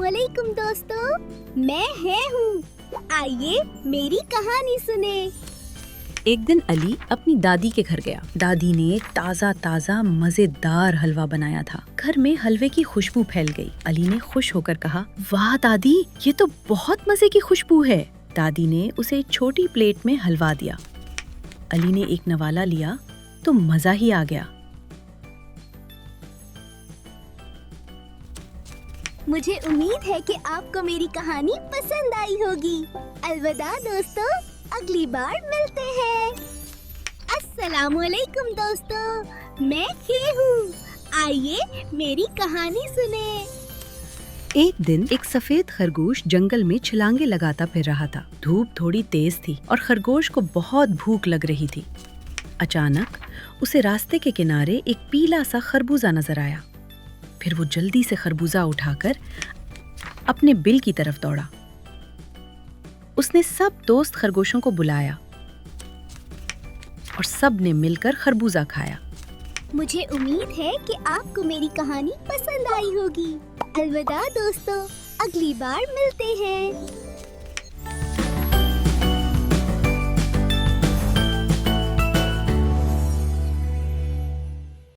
अस्सलामुअलैकुम दोस्तों, मैं हूँ। आइए मेरी कहानी सुने। एक दिन अली अपनी दादी के घर गया। दादी ने ताज़ा ताज़ा मजेदार हलवा बनाया था। घर में हलवे की खुशबू फैल गई। अली ने खुश होकर कहा, वाह दादी, ये तो बहुत मजे की खुशबू है। दादी ने उसे एक छोटी प्लेट में हलवा दिया। अली ने एक नवाला लिया तो मजा ही आ गया। मुझे उम्मीद है कि आपको मेरी कहानी पसंद आई होगी। अलविदा दोस्तों, अगली बार मिलते हैं। अस्सलामुअलैकुम दोस्तों, मैं हूँ। आइए मेरी कहानी सुने। एक दिन एक सफेद खरगोश जंगल में छलांगे लगाता फिर रहा था। धूप थोड़ी तेज थी और खरगोश को बहुत भूख लग रही थी। अचानक उसे रास्ते के किनारे एक पीला सा खरबूजा नजर आया। फिर वो जल्दी से खरबूजा उठाकर अपने बिल की तरफ दौड़ा। उसने सब दोस्त खरगोशों को बुलाया और सब ने मिलकर खरबूजा खाया। मुझे उम्मीद है कि आपको मेरी कहानी पसंद आई होगी। अलविदा दोस्तों, अगली बार मिलते हैं।